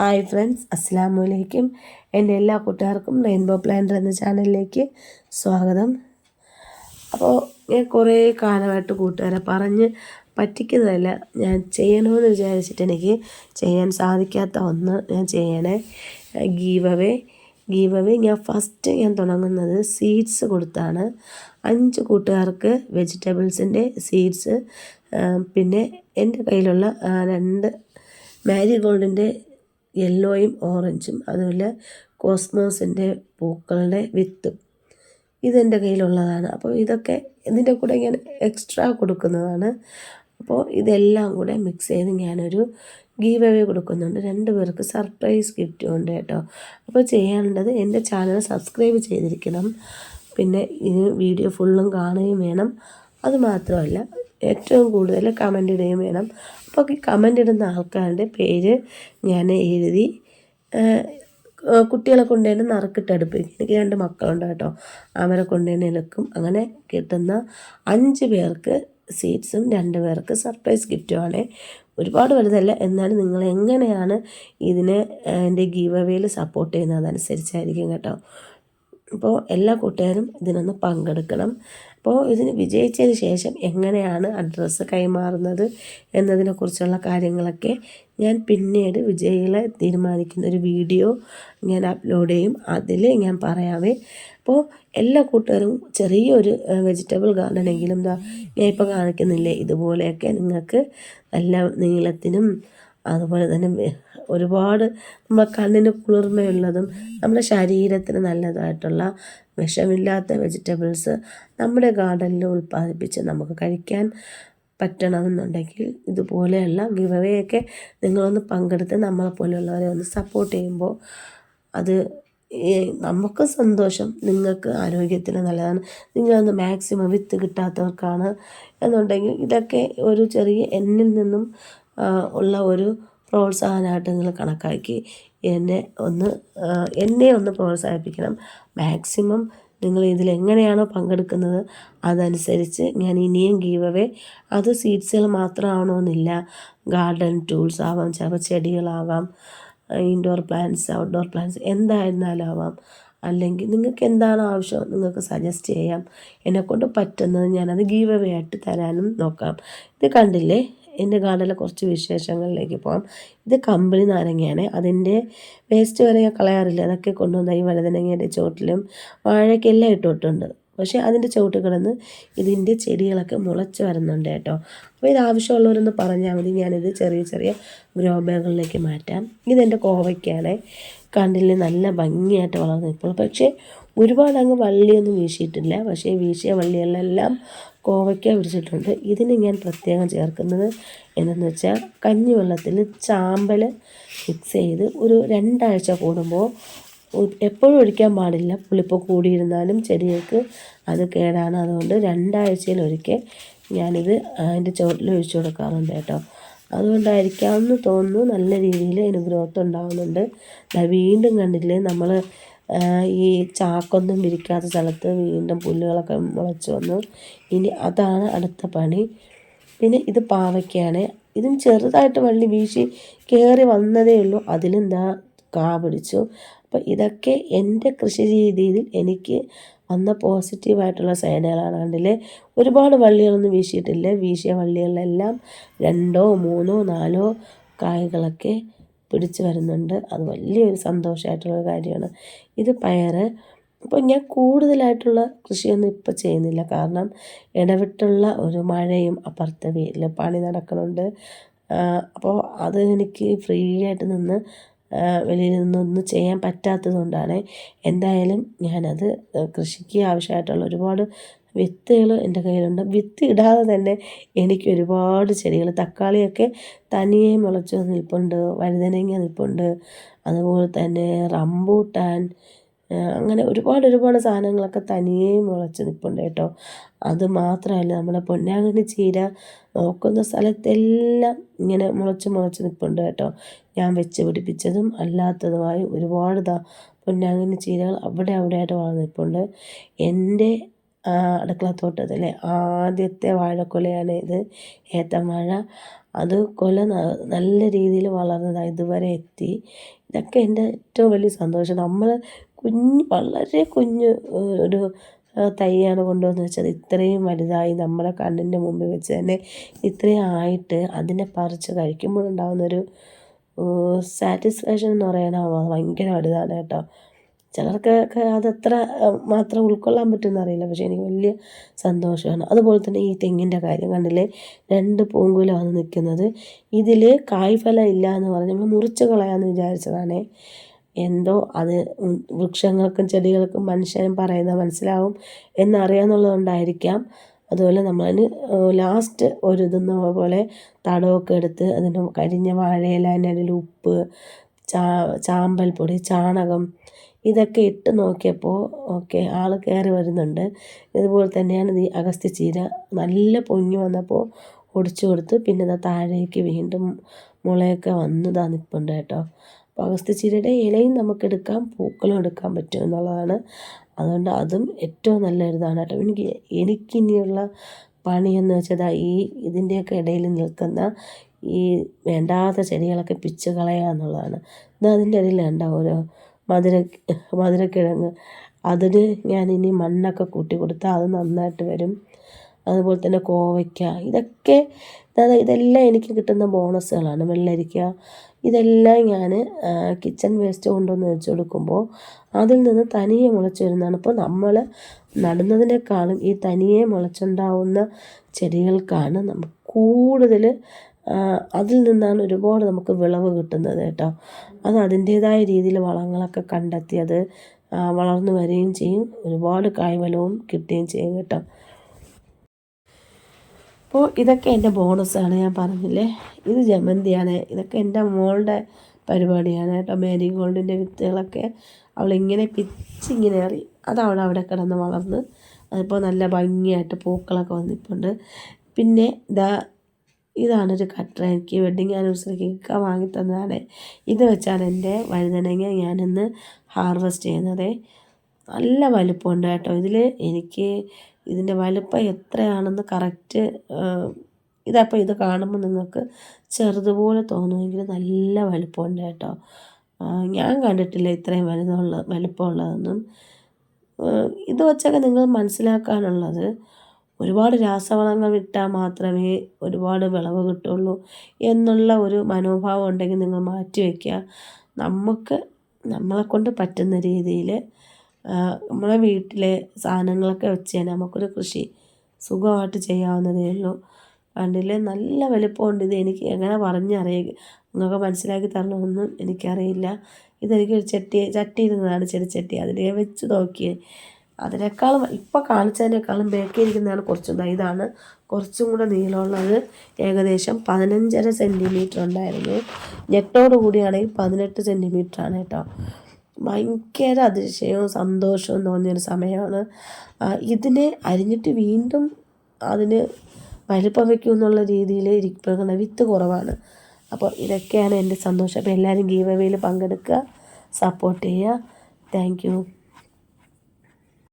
Hi friends, അസ്സലാമു അലൈക്കും. എൻ്റെ എല്ലാ കൂട്ടുകാർക്കും റെയിൻബോ പ്ലാന്റർ എന്ന ചാനലിലേക്ക് സ്വാഗതം. അപ്പോൾ ഞാൻ കുറേ കാലമായിട്ട് കൂട്ടുകാരെ പറഞ്ഞ് പറ്റിക്കുന്നതല്ല, ഞാൻ ചെയ്യണമെന്ന് വിചാരിച്ചിട്ട് എനിക്ക് ചെയ്യാൻ സാധിക്കാത്ത ഒന്ന് ഞാൻ ചെയ്യണേ. ഗീവ് അവേ ഞാൻ തുടങ്ങുന്നത് സീഡ്സ് കൊടുത്താണ്. 5 കൂട്ടുകാർക്ക് വെജിറ്റബിൾസിൻ്റെ സീഡ്സ്, പിന്നെ എൻ്റെ കയ്യിലുള്ള 2 മാരിഗോൾഡിൻ്റെ യെല്ലോയും ഓറഞ്ചും, അതുപോലെ കോസ്മോസിൻ്റെ പൂക്കളുടെ വിത്തും ഇതെൻ്റെ കയ്യിലുള്ളതാണ്. അപ്പോൾ ഇതൊക്കെ ഇതിൻ്റെ കൂടെ ഞാൻ എക്സ്ട്രാ കൊടുക്കുന്നതാണ്. അപ്പോൾ ഇതെല്ലാം കൂടെ മിക്സ് ചെയ്ത് ഞാനൊരു ഗീവ് അവേ കൊടുക്കുന്നുണ്ട്. 2 പേർക്ക് സർപ്രൈസ് ഗിഫ്റ്റും ഉണ്ട് കേട്ടോ. അപ്പോൾ ചെയ്യാനുള്ളത്, എൻ്റെ ചാനൽ സബ്സ്ക്രൈബ് ചെയ്തിരിക്കണം, പിന്നെ ഈ വീഡിയോ ഫുള്ളും കാണുകയും വേണം. അതുമാത്രമല്ല, ഏറ്റവും കൂടുതൽ കമൻ്റ് ഇടുകയും വേണം. അപ്പോൾ ഈ കമൻ്റ് ഇടുന്ന ആൾക്കാരുടെ പേര് ഞാൻ എഴുതി കുട്ടികളെ കൊണ്ടുതന്നെ നറുക്കിട്ടെടുപ്പിക്കും. എനിക്ക് 2 മക്കളുണ്ട് കേട്ടോ, അവരെ കൊണ്ടുതന്നെ എടുക്കും. അങ്ങനെ കിട്ടുന്ന 5 പേർക്ക് സീഡ്സും 2 പേർക്ക് സർപ്രൈസ് ഗിഫ്റ്റുമാണ്. ഒരുപാട് വലുതല്ല, എന്നാലും നിങ്ങൾ എങ്ങനെയാണ് ഇതിനെ എൻ്റെ ഗീവ് അവേയിൽ സപ്പോർട്ട് ചെയ്യുന്നത് അതനുസരിച്ചായിരിക്കും കേട്ടോ. അപ്പോൾ എല്ലാ കൂട്ടുകാരും ഇതിനൊന്ന് പങ്കെടുക്കണം. അപ്പോൾ ഇതിന് വിജയിച്ചതിന് ശേഷം എങ്ങനെയാണ് അഡ്രസ്സ് കൈമാറുന്നത് എന്നതിനെക്കുറിച്ചുള്ള കാര്യങ്ങളൊക്കെ ഞാൻ പിന്നീട് വിജയികളെ തീരുമാനിക്കുന്ന ഒരു വീഡിയോ ഞാൻ അപ്ലോഡ് ചെയ്യും. അതിൽ ഞാൻ പറയാവേ. അപ്പോൾ എല്ലാ കൂട്ടുകാരും ചെറിയൊരു വെജിറ്റബിൾ ഗാർഡനെങ്കിലും ഞാൻ ഇപ്പോൾ കാണിക്കുന്നില്ലേ, ഇതുപോലെയൊക്കെ നിങ്ങൾക്ക് നല്ല നീളത്തിനും അതുപോലെ തന്നെ ഒരുപാട് നമ്മുടെ കണ്ണിന് കുളിർമയുള്ളതും നമ്മുടെ ശരീരത്തിന് നല്ലതായിട്ടുള്ള വിഷമില്ലാത്ത വെജിറ്റബിൾസ് നമ്മുടെ ഗാർഡനിൽ ഉൽപ്പാദിപ്പിച്ച് നമുക്ക് കഴിക്കാൻ പറ്റണമെന്നുണ്ടെങ്കിൽ ഇതുപോലെയുള്ള ഗിവ് അവേയൊക്കെ നിങ്ങളൊന്ന് പങ്കെടുത്ത് നമ്മളെപ്പോലെയുള്ളവരെ ഒന്ന് സപ്പോർട്ട് ചെയ്യുമ്പോൾ അത് നമുക്ക് സന്തോഷം, നിങ്ങൾക്ക് ആരോഗ്യത്തിന് നല്ലതാണ്. നിങ്ങളൊന്ന് മാക്സിമം വിത്ത് കിട്ടാത്തവർക്കാണ് എന്നുണ്ടെങ്കിൽ ഇതൊക്കെ ഒരു ചെറിയ എന്നിൽ നിന്നും ഉള്ള ഒരു പ്രോത്സാഹനമായിട്ട് നിങ്ങൾ കണക്കാക്കി എന്നെ ഒന്ന് പ്രോത്സാഹിപ്പിക്കണം. മാക്സിമം നിങ്ങൾ ഇതിലെങ്ങനെയാണോ പങ്കെടുക്കുന്നത് അതനുസരിച്ച് ഞാൻ ഇനിയും ഗീവ് അവേ, അത് സീഡ്സുകൾ മാത്രമാവണമെന്നില്ല, ഗാർഡൻ ടൂൾസ് ആവാം, ചിലപ്പോൾ ചെടികളാവാം, ഇൻഡോർ പ്ലാന്റ്സ്, ഔട്ട്ഡോർ പ്ലാന്റ്സ് എന്തായിരുന്നാലും ആവാം. അല്ലെങ്കിൽ നിങ്ങൾക്ക് എന്താണ് ആവശ്യം നിങ്ങൾക്ക് സജസ്റ്റ് ചെയ്യാം. എന്നെക്കൊണ്ട് പറ്റുന്നത് ഞാനത് ഗീവ് അവേ ആയിട്ട് തരാനും നോക്കാം. ഇത് കണ്ടില്ലേ, എൻ്റെ ഗാർഡനിലെ കുറച്ച് വിശേഷങ്ങളിലേക്ക് പോകാം. ഇത് കമ്പിളി നാരങ്ങയാണ്. അതിൻ്റെ വേസ്റ്റ് വരെ ഞാൻ കളയാറില്ല. അതൊക്കെ കൊണ്ടുവന്ന ഈ വഴുതനങ്ങയുടെ ചുവട്ടിലും വാഴയ്ക്കെല്ലാം ഇട്ടിട്ടുണ്ട്. പക്ഷേ അതിൻ്റെ ചുവട്ടിൽ കിടന്ന് ഇതിൻ്റെ ചെടികളൊക്കെ മുളച്ച് വരുന്നുണ്ട് കേട്ടോ. അപ്പോൾ ഇത് ആവശ്യമുള്ളവരൊന്ന് പറഞ്ഞാൽ മതി, ഞാനിത് ചെറിയ ചെറിയ ഗ്രോ ബാഗുകളിലേക്ക് മാറ്റാം. ഇതെൻ്റെ കോവയ്ക്കാണ്. കണ്ടില്ലേ, നല്ല ഭംഗിയായിട്ട് വളർന്നു ഇപ്പോൾ. പക്ഷേ ഒരുപാട് അങ്ങ് വള്ളിയൊന്നും വീശിയിട്ടില്ല. പക്ഷേ വീശിയ വള്ളികളിലെല്ലാം കോവയ്ക്ക പിടിച്ചിട്ടുണ്ട്. ഇതിന് ഞാൻ പ്രത്യേകം ചേർക്കുന്നത് എന്തെന്ന് വെച്ചാൽ, കഞ്ഞിവെള്ളത്തിൽ ചാമ്പൽ മിക്സ് ചെയ്ത് ഒരു 2 ആഴ്ച കൂടുമ്പോൾ, എപ്പോഴും ഒഴിക്കാൻ പാടില്ല, പുളിപ്പ് കൂടിയിരുന്നാലും ചെടികൾക്ക് അത് കേടാണ്. അതുകൊണ്ട് 2 ആഴ്ചയിലൊരിക്കൽ ഞാനിത് അതിൻ്റെ ചുവട്ടിൽ ഒഴിച്ചു കൊടുക്കാറുണ്ട് കേട്ടോ. അതുകൊണ്ടായിരിക്കാമെന്ന് തോന്നുന്നു നല്ല രീതിയിൽ അതിന് ഗ്രോത്ത് ഉണ്ടാകുന്നുണ്ട്. വീണ്ടും കണ്ടില്ലേ, നമ്മൾ ഈ ചാക്കൊന്നും വിരിക്കാത്ത സ്ഥലത്ത് വീണ്ടും പുല്ലുകളൊക്കെ മുളച്ച് വന്നു. ഇനി അതാണ് അടുത്ത പണി. പിന്നെ ഇത് പാവയ്ക്കാണ്. ഇതും ചെറുതായിട്ട് വള്ളി വീശി കയറി വന്നതേ ഉള്ളൂ, അതിലെന്താ കാ പിടിച്ചു. അപ്പോൾ ഇതൊക്കെ എൻ്റെ കൃഷി രീതിയിൽ എനിക്ക് വന്ന പോസിറ്റീവായിട്ടുള്ള സൈഡുകളാണ്. കണ്ടില്ലേ, ഒരുപാട് വള്ളികളൊന്നും വീശിയിട്ടില്ല. വീശിയ വള്ളികളിലെല്ലാം 2, 3, 4 കായ്കളൊക്കെ പിടിച്ച് വരുന്നുണ്ട്. അത് വലിയൊരു സന്തോഷമായിട്ടുള്ള കാര്യമാണ്. ഇത് പയറ്. അപ്പോൾ ഞാൻ കൂടുതലായിട്ടുള്ള കൃഷിയൊന്നും ഇപ്പോൾ ചെയ്യുന്നില്ല, കാരണം ഇടവിട്ടുള്ള ഒരു മഴയും അപ്പുറത്തെ വീട്ടിൽ പണി നടക്കുന്നുണ്ട്. അപ്പോൾ അത് എനിക്ക് ഫ്രീ ആയിട്ട് നിന്ന് വെളിയിൽ നിന്നൊന്നും ചെയ്യാൻ പറ്റാത്തത് കൊണ്ടാണ്. എന്തായാലും ഞാനത് കൃഷിക്ക് ആവശ്യമായിട്ടുള്ള ഒരുപാട് വിത്തുകൾ എൻ്റെ കയ്യിലുണ്ട്. വിത്ത് ഇടാതെ തന്നെ എനിക്ക് ഒരുപാട് ചെടികൾ, തക്കാളിയൊക്കെ തനിയെ മുളച്ച് നിൽപ്പുണ്ട്, വഴുതനങ്ങ നിൽപ്പുണ്ട്, അതുപോലെ തന്നെ റംബൂട്ടാൻ, അങ്ങനെ ഒരുപാട് സാധനങ്ങളൊക്കെ തനിയെ മുളച്ച് നിൽപ്പുണ്ട് കേട്ടോ. അത് മാത്രമല്ല, നമ്മുടെ പൊന്നാങ്കണ്ണി ചീര നോക്കുന്ന സ്ഥലത്തെല്ലാം ഇങ്ങനെ മുളച്ച് നിൽപ്പുണ്ട് കേട്ടോ. ഞാൻ വെച്ച് പിടിപ്പിച്ചതും അല്ലാത്തതുമായി ഒരുപാട് പൊന്നാങ്കണ്ണി ചീരകൾ അവിടെയായിട്ട് വളർന്ന് നിൽപ്പുണ്ട്. എൻ്റെ അടുക്കളത്തോട്ടത്തിലെ ആദ്യത്തെ വാഴക്കൊലയാണ് ഇത്, ഏത്തൻ വാഴ. അത് നല്ല രീതിയിൽ വളർന്നതാണ്, ഇതുവരെ എത്തി. ഇതൊക്കെ എൻ്റെ ഏറ്റവും വലിയ സന്തോഷം. നമ്മൾ വളരെ കുഞ്ഞ് ഒരു തൈയാണ് കൊണ്ടുവന്ന് വെച്ചത്, ഇത്രയും വലുതായി നമ്മുടെ കണ്ണിൻ്റെ മുമ്പിൽ വെച്ച് തന്നെ ഇത്രയും ആയിട്ട് അതിനെ പറിച്ച് കഴിക്കുമ്പോഴുണ്ടാകുന്നൊരു സാറ്റിസ്ഫാക്ഷൻ എന്ന് പറയാനോ ഭയങ്കര വലുതാണ് കേട്ടോ. ചിലർക്കൊക്കെ അതത്ര മാത്രം ഉൾക്കൊള്ളാൻ പറ്റുമെന്ന് അറിയില്ല, പക്ഷേ എനിക്ക് വലിയ സന്തോഷമാണ്. അതുപോലെ തന്നെ ഈ തെങ്ങിൻ്റെ കാര്യം കണ്ടില്ലേ, 2 പൂങ്കുലമാണ് നിൽക്കുന്നത്. ഇതിൽ കായ്ഫലം ഇല്ല എന്ന് പറഞ്ഞ് നമ്മൾ മുറിച്ച് കളയാമെന്ന് വിചാരിച്ചതാണേ. എന്തോ അത് വൃക്ഷങ്ങൾക്കും ചെടികൾക്കും മനുഷ്യനും പറയുന്നത് മനസ്സിലാവും എന്നറിയാമെന്നുള്ളതുകൊണ്ടായിരിക്കാം. അതുപോലെ നമ്മളതിന് ലാസ്റ്റ് ഒരു ഇതെന്ന പോലെ തടമൊക്കെ എടുത്ത് അതിന് കരിഞ്ഞ വാഴയില, അതിനിടയിൽ ഉപ്പ്, ചാമ്പൽ പൊടി, ചാണകം ഇതൊക്കെ ഇട്ട് നോക്കിയപ്പോൾ ഓക്കെ ആൾ കയറി വരുന്നുണ്ട്. ഇതുപോലെ തന്നെയാണ് ഈ അഗസ്ത്യച്ചീര നല്ല പൊങ്ങി വന്നപ്പോൾ ഒടിച്ചു കൊടുത്ത് പിന്നെ ഇതാ താഴേക്ക് വീണ്ടും മുളയൊക്കെ വന്നതാ നിൽപ്പുണ്ട് കേട്ടോ. അപ്പോൾ അഗസ്ത്യച്ചീരയുടെ ഇലയും നമുക്കെടുക്കാം, പൂക്കളും എടുക്കാൻ പറ്റും എന്നുള്ളതാണ്. അതുകൊണ്ട് അതും ഏറ്റവും നല്ലൊരിതാണ് കേട്ടോ. എനിക്കിനിയുള്ള പണിയെന്ന് വെച്ചാൽ ഇതിൻ്റെയൊക്കെ ഇടയിൽ നിൽക്കുന്ന ഈ വേണ്ടാത്ത ചെടികളൊക്കെ പിച്ച് കളയുക എന്നുള്ളതാണ്. അതിൻ്റെ ഇടയിൽ വേണ്ട ഓരോ മധുരക്കിഴങ്ങ്, അതിന് ഞാനിനി മണ്ണൊക്കെ കൂട്ടി കൊടുത്താൽ അത് നന്നായിട്ട് വരും. അതുപോലെ തന്നെ കോവയ്ക്ക, ഇതെല്ലാം എനിക്ക് കിട്ടുന്ന ബോണസുകളാണ്. വെള്ളരിക്ക, ഇതെല്ലാം ഞാൻ കിച്ചൺ വേസ്റ്റ് കൊണ്ടുവന്ന് വെച്ച് കൊടുക്കുമ്പോൾ അതിൽ നിന്ന് തനിയെ മുളച്ച് വരുന്നതാണ്. അപ്പോൾ നമ്മൾ നടുന്നതിനേക്കാളും ഈ തനിയെ മുളച്ചുണ്ടാവുന്ന ചെടികൾക്കാണ് നമുക്ക് കൂടുതൽ, അതിൽ നിന്നാണ് ഒരുപാട് നമുക്ക് വിളവ് കിട്ടുന്നത് കേട്ടോ. അത് അതിൻ്റേതായ രീതിയിൽ വളങ്ങളൊക്കെ കണ്ടെത്തി അത് വളർന്നു വരികയും ചെയ്യും, ഒരുപാട് കായ്ഫലവും കിട്ടുകയും ചെയ്യും കേട്ടോ. അപ്പോൾ ഇതൊക്കെ എൻ്റെ ബോണസാണ്, ഞാൻ പറഞ്ഞില്ലേ. ഇത് ജമന്തിയാണ്, ഇതൊക്കെ എൻ്റെ മോളുടെ പരിപാടിയാണ് കേട്ടോ. മേരിഗോൾഡിൻ്റെ വിത്തുകളൊക്കെ അവളിങ്ങനെ പിച്ചിങ്ങനെ എറി, അതവൾ അവിടെ കിടന്ന് വളർന്ന് അതിപ്പോൾ നല്ല ഭംഗിയായിട്ട് പൂക്കളൊക്കെ വന്നിട്ടുണ്ട്. പിന്നെ ഇതാണൊരു കട്ടർ, എനിക്ക് വെഡ്ഡിങ് ആനിവേഴ്സറിക്ക് വാങ്ങി തന്നതാണ്. ഇത് വെച്ചാണ് എൻ്റെ വഴുതനങ്ങ ഞാനിന്ന് ഹാർവെസ്റ്റ് ചെയ്യുന്നത്. നല്ല വലുപ്പമുണ്ട് കേട്ടോ. എനിക്ക് ഇതിൻ്റെ വലുപ്പം എത്രയാണെന്ന് കറക്റ്റ് ഇതപ്പോൾ ഇത് കാണുമ്പോൾ നിങ്ങൾക്ക് ചെറുതുപോലെ തോന്നുമെങ്കിൽ നല്ല വലുപ്പമുണ്ട് കേട്ടോ. ഞാൻ കണ്ടിട്ടില്ല ഇത്രയും വലുപ്പമുള്ളതൊന്നും. ഇത് വെച്ചൊക്കെ നിങ്ങൾ മനസ്സിലാക്കാനുള്ളത്, ഒരുപാട് രാസവളങ്ങൾ ഇട്ടാൽ മാത്രമേ ഒരുപാട് വിളവ് കിട്ടുള്ളൂ എന്നുള്ള ഒരു മനോഭാവം ഉണ്ടെങ്കിൽ നിങ്ങൾ മാറ്റി വയ്ക്കുക. നമ്മളെക്കൊണ്ട് പറ്റുന്ന രീതിയിൽ നമ്മളെ വീട്ടിലെ സാധനങ്ങളൊക്കെ വെച്ച് തന്നെ നമുക്കൊരു കൃഷി സുഖമായിട്ട് ചെയ്യാവുന്നതേ ഉള്ളൂ. കണ്ടില്ലേ, നല്ല വലിപ്പമുണ്ട്. ഇത് എനിക്ക് എങ്ങനെ പറഞ്ഞറിയുക, നിങ്ങൾക്ക് മനസ്സിലാക്കി തരണമെന്നും എനിക്കറിയില്ല. ഇതെനിക്കൊരു ചട്ടി ഇരുന്നതാണ്, ചെടിച്ചട്ടി. അതിൽ വെച്ച് നോക്കിയേ, അതിനേക്കാളും ഇപ്പോൾ കാണിച്ചതിനേക്കാളും ബേക്കിരിക്കുന്നതാണ് ഇതാണ് കുറച്ചും കൂടെ നീളമുള്ളത്. ഏകദേശം 15.5 സെൻറ്റിമീറ്റർ ഉണ്ടായിരുന്നു. ഞെട്ടോട് കൂടിയാണെങ്കിൽ 18 സെൻറ്റിമീറ്ററാണ് കേട്ടോ. ഭയങ്കര അതിശയവും സന്തോഷവും തോന്നിയൊരു സമയമാണ്. ഇതിനെ അരിഞ്ഞിട്ട് വീണ്ടും അതിന് വലിപ്പം വയ്ക്കും എന്നുള്ള രീതിയിൽ ഇരിക്കുന്ന വിത്ത് കുറവാണ്. അപ്പോൾ ഇതൊക്കെയാണ് എൻ്റെ സന്തോഷം. അപ്പോൾ എല്ലാവരും ഗീവ് അവേയിൽ പങ്കെടുക്കുക, സപ്പോർട്ട് ചെയ്യുക. Thank you.